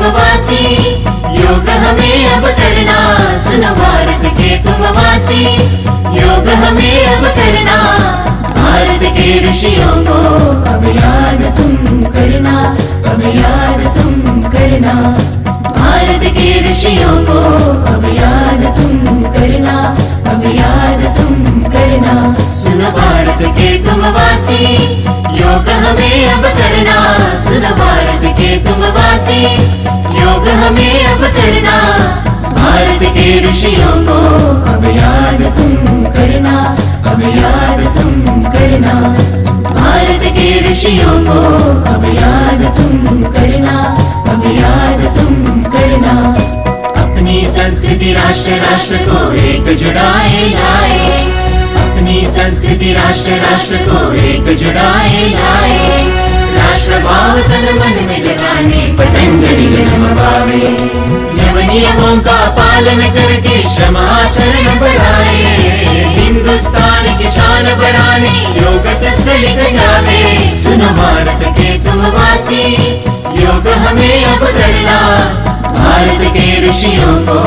तुम वासी, योग हमें अब करना, सुनो भारत के तुम वासी, योग हमें अब करना। भारत के ऋषियों को अब याद तुम करना, अब याद तुम करना। भारत के ऋषियों को अब याद तुम करना, अब याद तुम करना। सुनो भारत के तुम वासी, योग हमें अब करना, सुनो भारत के तुम वासी, योग हमें अब करना। भारत के ऋषियों को अब याद तुम करना, अब याद तुम करना। भारत के ऋषियों को अब याद तुम करना, अब याद तुम करना। अपनी संस्कृति राष्ट्र राष्ट्र को एक जुड़ाए लाए, अपनी संस्कृति राष्ट्र राष्ट्र को एक जुड़ाए लाए। राष्ट्र भाव तन मन में जगाने पतंजलि जन्म पावे, यम नियमों का पालन करके श्रम आचरण बढ़ाए। हिंदुस्तान की शान बढ़ाने योग सूत्र लिख जावे। सुनो भारत के तुम वासी, योग हमें अब करना। भारत के ऋषियों को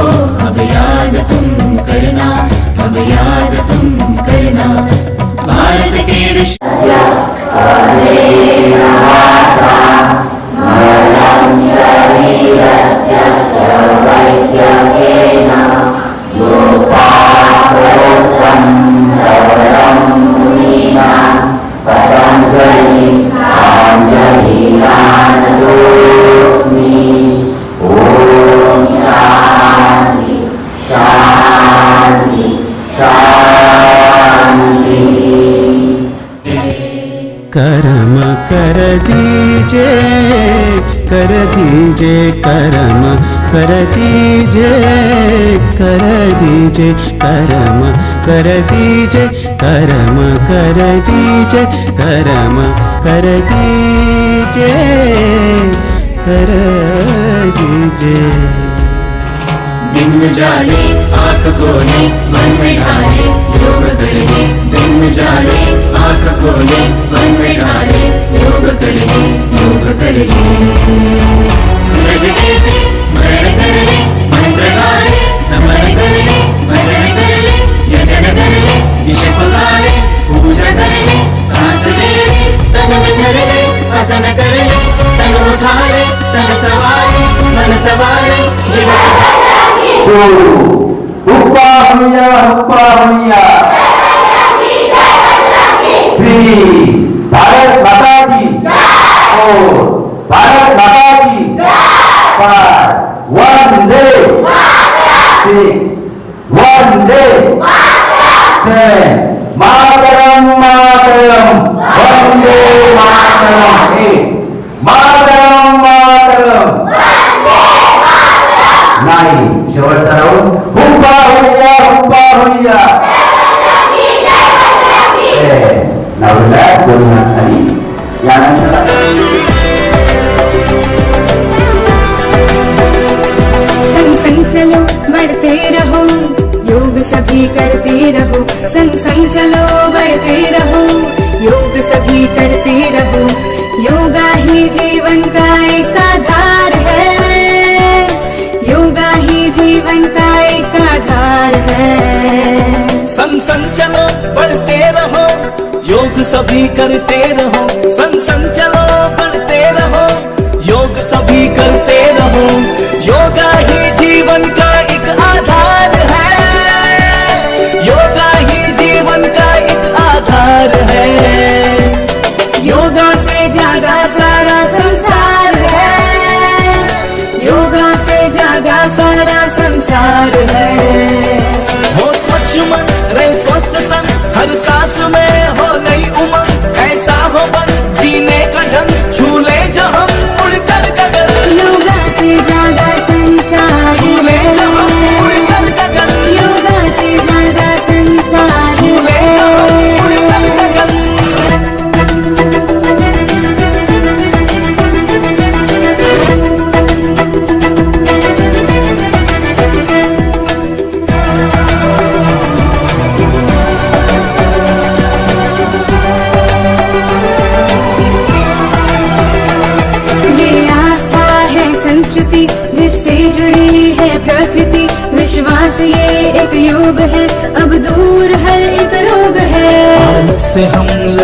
अब याद तुम करना, अब याद तुम करना। भारत के ऋषि करम कर दीजे, कर दीजे करम कर दीजे, कर दीजे करम कर दीजे, करम कर दीजे, करम कर दीजे, कर दीजे। दिन जाले आँख खोले मन में ढाले, योग करने दिन जाले आँख खोले मन में ढाले, योग करने योग करने। सूरज देते स्मरण कर ले, मंत्र गा ले, नमन कर ले, भजन कर ले, यजन कर ले, ईश पुकारे पूजा कर ले। सांस ले ले तन में धर ले, आसन कर ले, तन उठा ले, तन सवारे मन सवारे, जीवन हुप्पा हुइया, हुप्पा हुइया। 3 भारत माता की जय, 4 भारत माता की जय, 5 वंदे मातरम, 6 वंदे मातरम, 7 मातरम मातरम वंदे मातरम, 8 मातरम मातरम वंदे मातरम, 9 शेवटचा राऊंड हुप्पा हुइया, हुप्पा हुइया। नाव रिलॅक्स दोन हात खाली। यानंतर संग संग चलो बढ़ते रहो, योग सभी करते रहो। संग संग चलो बढ़ते रहो, योग सभी करते रहो। योगा ही जीवन का एक आधार है, योगा ही जीवन का एक आधार है। संग संग चलो बढ़ते रहो, योग सभी करते रहो। संग संग चलो बढ़ते रहो, योग सभी करते रहो। योगा ही जीवन का एक आधार है, योगा ही जीवन का एक आधार है। योगा से जागा सारा संसार है, योगा से जागा सारा संसार है। हो स्वच्छ मन रहे स्वस्थ तन, हर सांस में हो नई उमंग। ऐसा हो बस जीने का ढंग, झूले जहां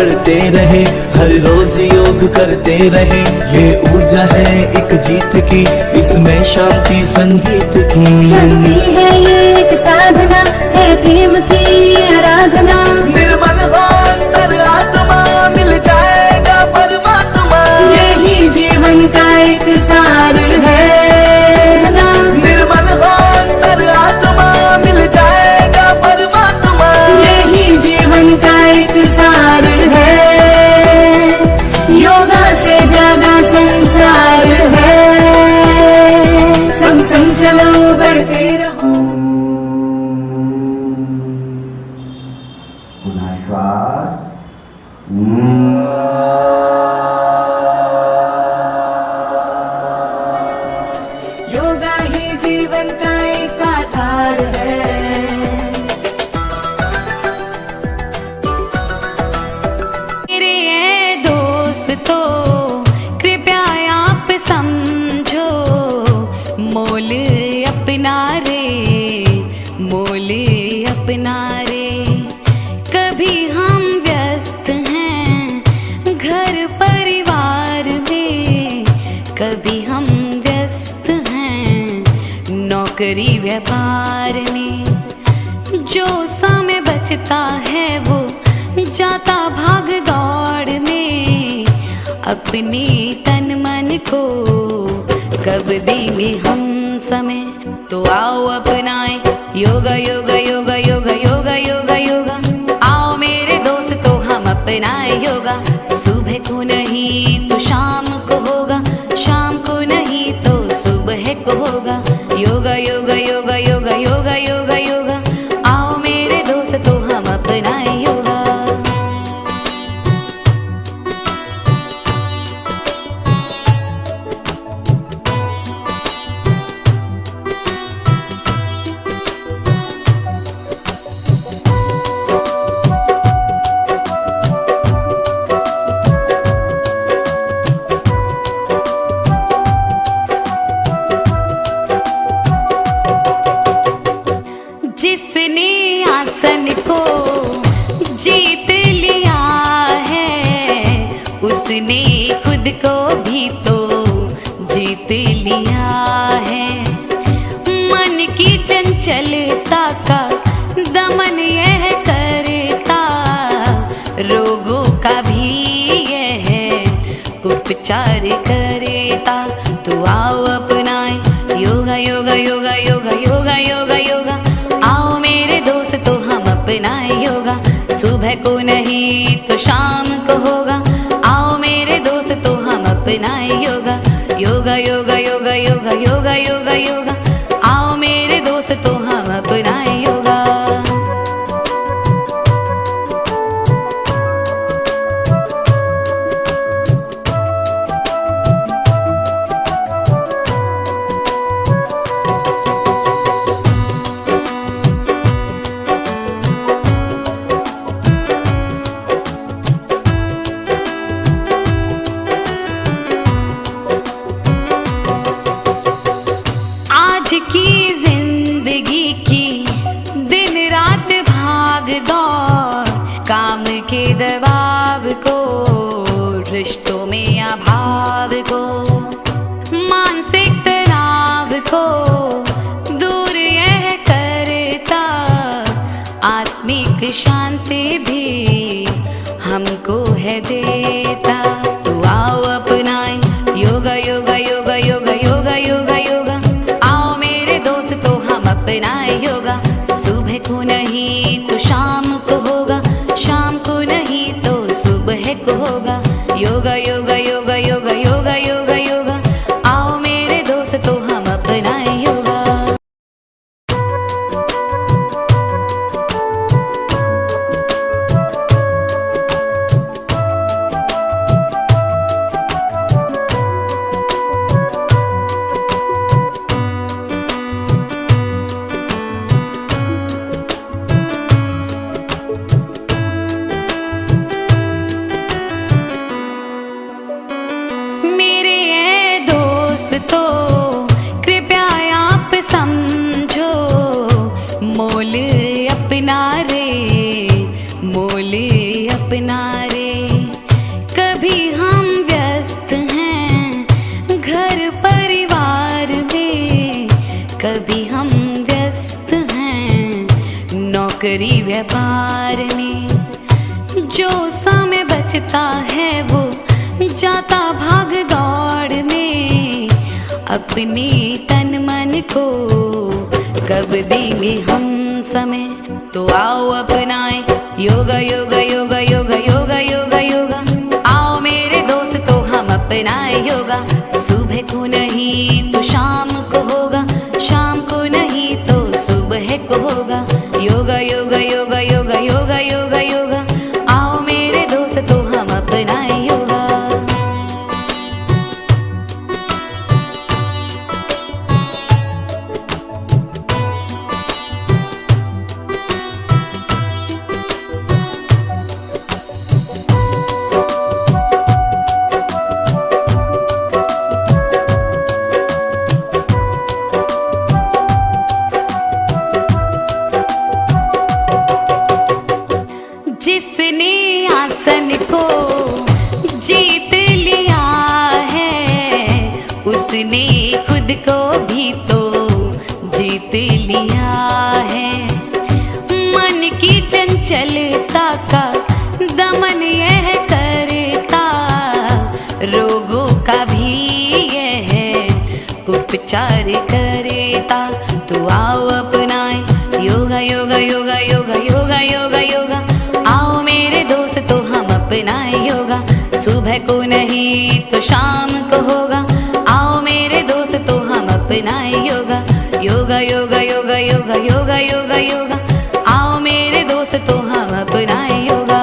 बढ़ते रहे, हर रोज योग करते रहे। ये ऊर्जा है एक जीत की, इसमें शांति संगीत की। शक्ति है ये एक साधना, है प्रेम की आराधना। निर्मल हो अंतर आत्मा, मिल जाएगा परमात्मा। यही जीवन का एक सार है ना। निर्मल हो अंतर आत्मा, मिल जाएगा परमात्मा। यही जीवन का एक सार है, योगा से जागा संसार है। संग संग चलो बढ़ते रहो। पुनः श्वास। योगा ही जीवन का एक आधार है। मेरे ये दोस्तों कृपया आप समझो, मोल अपना रे, मोल अपना रे। कभी हम व्यस्त हैं घर परिवार में, कभी हम व्यस्त हैं नौकरी व्यापार में। जो समय बचता है वो जाता भाग दौड़ में, अपने तन मन को कब देंगे हम समय। तो आओ अपनाए योगा योगा योगा योगा योगा योगा योगा। आओ मेरे दोस्तों हम अपनाए योगा। सुबह को नहीं तो शाम को होगा, शाम को नहीं तो सुबह को होगा। योगा योगा योगा योगा योगा योगा योगा। आओ मेरे दोस्तों हम अपनाए योगा। जिसने आसन को जीत लिया है, उसने खुद को भी तो जीत लिया है। मन की चंचलता का दमन यह करता, रोगों का भी यह उपचार करता। तो आओ अपनाए योगा योगा योगा योगा योगा योगा योगा। आओ मेरे दोस्तों हम अपनाए योगा। सुबह को नहीं तो शाम को होगा। आओ मेरे दोस्तों हम अपनाए योगा। योगा योगा योगा योगा योगा योगा योगा। आओ मेरे दोस्तों हम अपनाए योगा। की जिंदगी की दिन रात भाग दौड़, काम के दबाव को, रिश्तों में अभाव को, मानसिक तनाव को दूर यह करता, आत्मिक शांति भी हमको है देता। तो आओ अपनाए योगा योगा योगा योगा योगा योगा योगा। आओ मेरे दोस्तों हम अपनाए योगा। सुबह को नहीं तो शाम को होगा, शाम को नहीं तो सुबह को होगा। योगा योगा योगा योगा योगा योगा योगा। आओ मेरे दोस्तों हम अपनाए योगा। व्यापार ने। जो समय बचता है वो जाता भाग दौड़ में, अपने तन मन को कब देंगे हम समय। तो आओ अपनाए योगा योगा योगा योगा योगा योगा योगा, आओ मेरे दोस्तों हम अपनाए योगा। सुबह को नहीं तो शाम को होगा, शाम को नहीं तो सुबह को होगा। योगा योगा योगा योगा योगा योगा योगा, आओ मेरे दोस्तों हम अपनाए योगा। जिसने आसन को जीत लिया है, उसने खुद को भी तो जीत लिया है। मन की चंचलता का दमन यह करता, रोगों का भी यह उपचार करता। तो आओ अपनाए योगा योगा योगा योगा योगा योगा योगा, आओ मेरे दोस्तों हम अपनाए योगा। सुबह को नहीं तो शाम को होगा, आओ मेरे दोस्तों हम अपनाए योगा। योगा योगा योगा योगा योगा योगा योगा, आओ मेरे दोस्तों हम अपनाए योगा।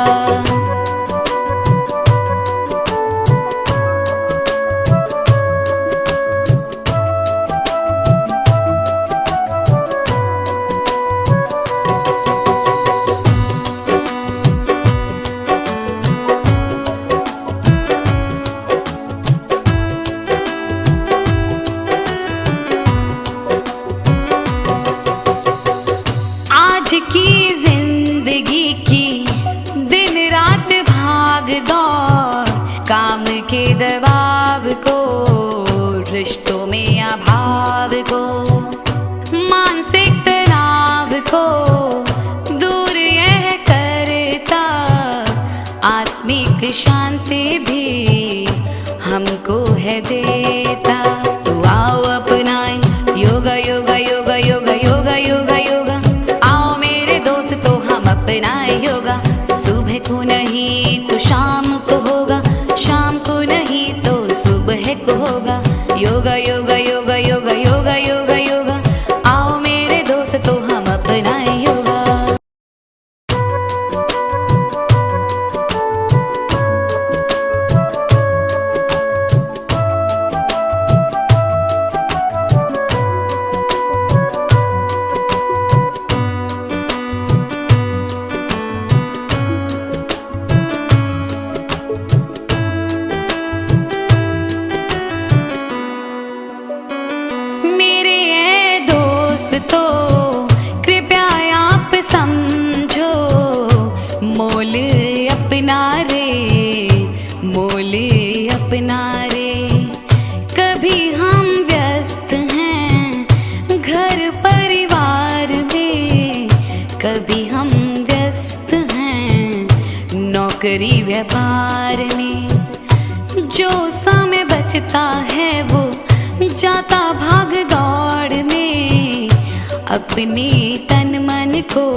की जिंदगी की दिन रात भाग दौड़, काम के दबाव को, रिश्तों में अभाव को, मानसिक तनाव को दूर यह करता, आत्मिक शांति भी हमको है देता। तो आओ अपनाए योगा योगा योगा योगा योगा योगा योगा, अपनाए योगा। सुबह को नहीं तो शाम को होगा, शाम को नहीं तो सुबह को होगा। योगा योगा योगा योगा योगा योगा योगा, आओ मेरे दोस्तों हम अपनाए योगा। अपना रे, कभी हम व्यस्त हैं घर परिवार में, कभी हम व्यस्त हैं नौकरी व्यापार में। जो समय बचता है वो जाता भाग दौड़ में, अपने तन मन को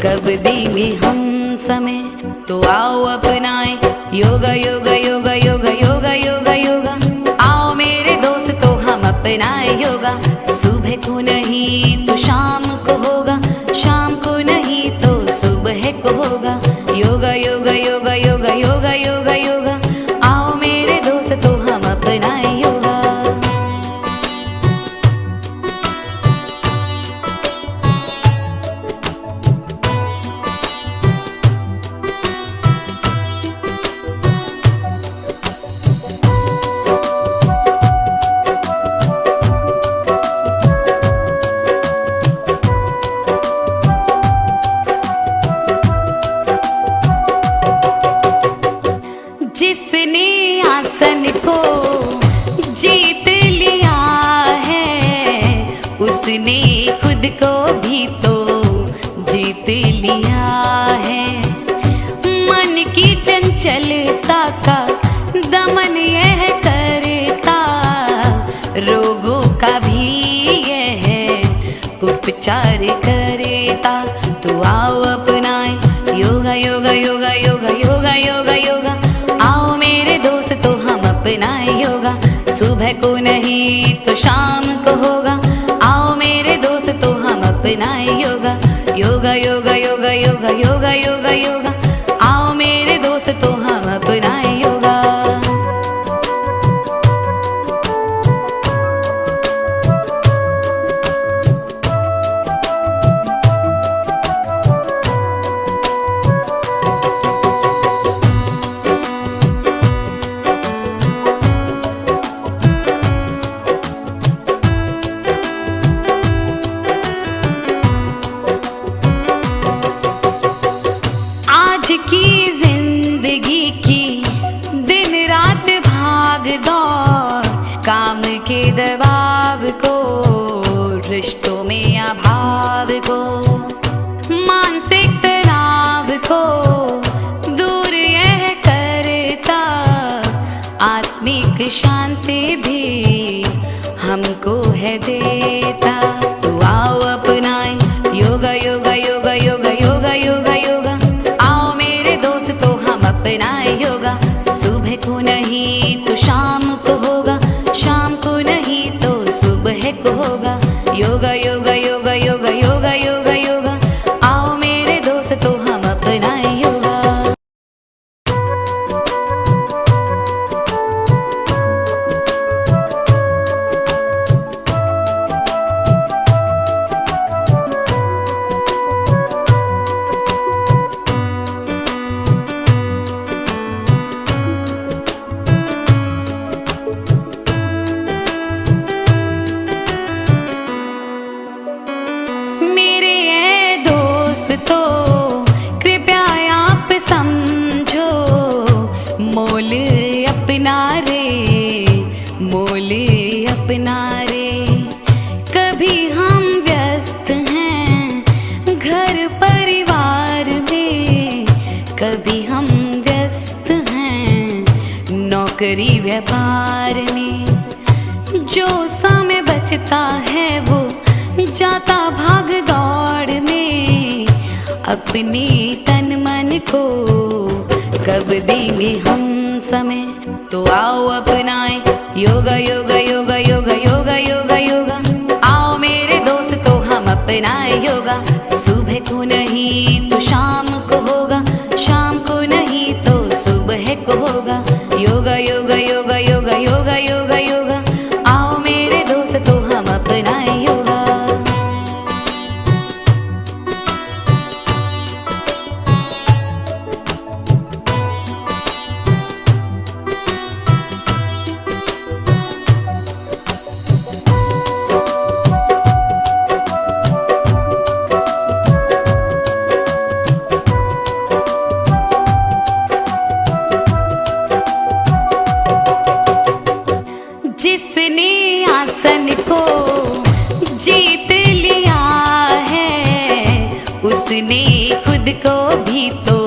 कब देंगे हम समय। तो आओ अपनाए योगा योगा योगा योगा योगा योगा योगा, आओ मेरे दोस्तों हम अपनाए योगा। सुबह को नहीं तो शाम को होगा, शाम को नहीं तो सुबह को होगा। योगा योगा योगा योगा योगा योगा योगा, आओ मेरे दोस्तों हम अपनाए योगा। लिया है। मन की चंचलता का दमन यह करता, रोगों का भी यह उपचार करता। तो आओ अपनाए योगा योगा योगा योगा योगा योगा योगा, आओ मेरे दोस्त तो हम अपनाए योगा। सुबह को नहीं तो शाम को होगा, आओ मेरे दोस्त तो हम अपनाए योगा। योगा योगा योगा योगा योगा योगा योगा, आओ मेरे दोस्त तो हम अपनाए योगा। आज की जिंदगी की दिन रात भाग दौड़, काम के दबाव को, रिश्तों में अभाव को, मानसिक तनाव को दूर यह करता, आत्मिक शांति भी हमको है देता। तो आओ अपनाए योगा योगा योगा योगा योगा योगा योगा, आओ मेरे दोस्त तो हम अपनाए योगा। सुबह को नहीं तो शाम को होगा, शाम को नहीं तो सुबह को होगा। योगा योगा योगा योगा योगा योगा योगा, आओ मेरे दोस्त तो हम अपनाए योगा। मेरे ये दोस्तों कृपया आप समझो, मोल अपना रे, मोल अपना रे। कभी हम व्यस्त हैं घर परिवार में, कभी हम व्यस्त हैं नौकरी व्यापार में। जो समय बचता है वो जाता भाग दौड़ में, अपने तन मन को कब देंगे हम समय। तो आओ अपनाए योगा योगा योगा योगा योगा योगा योगा, आओ मेरे दोस्त तो हम अपनाए योगा। सुबह को नहीं तो शाम को होगा, शाम को नहीं तो सुबह को होगा। योगा योगा योगा योगा योगा योगा योगा, आओ मेरे दोस्त तो हम अपनाए योगा। जिसने आसन को जीत लिया है, उसने खुद को भी तो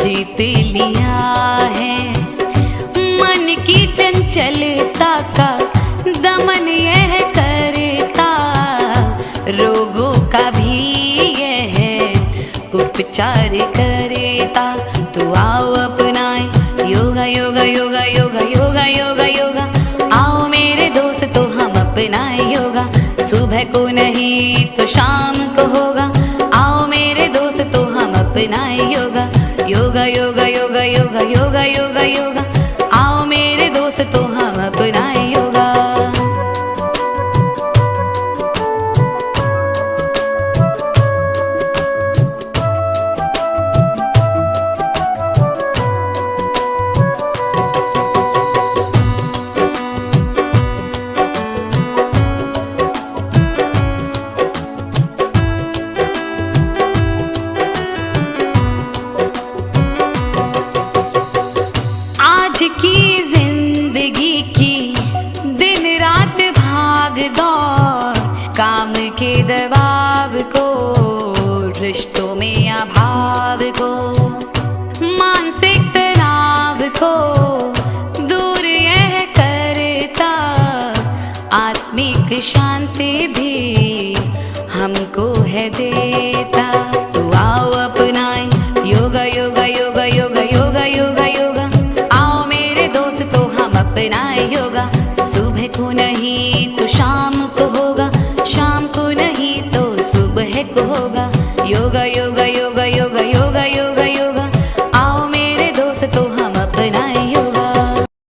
जीत लिया है। मन की चंचलता का दमन यह करता, रोगों का भी यह उपचार करता। तो आओ अपनाए योगा योगा योगा योगा योगा योगा योगा, आओ मेरे दोस्त तो हम अपनाए योगा। सुबह को नहीं तो शाम को होगा, आओ मेरे दोस्त तो हम अपनाए योगा। योगा योगा योगा योगा योगा योगा योगा, आओ मेरे दोस्त तो हम अपनाए योगा। की जिंदगी की दिन रात भाग दौड़, काम के दबाव को, रिश्तों में भाव को, मानसिक तनाव को दूर यह करता, आत्मिक शांति भी हमको है देता। तो आओ अपनाए योगा योगा योगा योगा योगा योगा योगा, आओ मेरे दोस्तों हम अपनाए योगा। सुबह को नहीं तो शाम को होगा, शाम को नहीं तो सुबह को होगा। योगा योगा योगा योगा योगा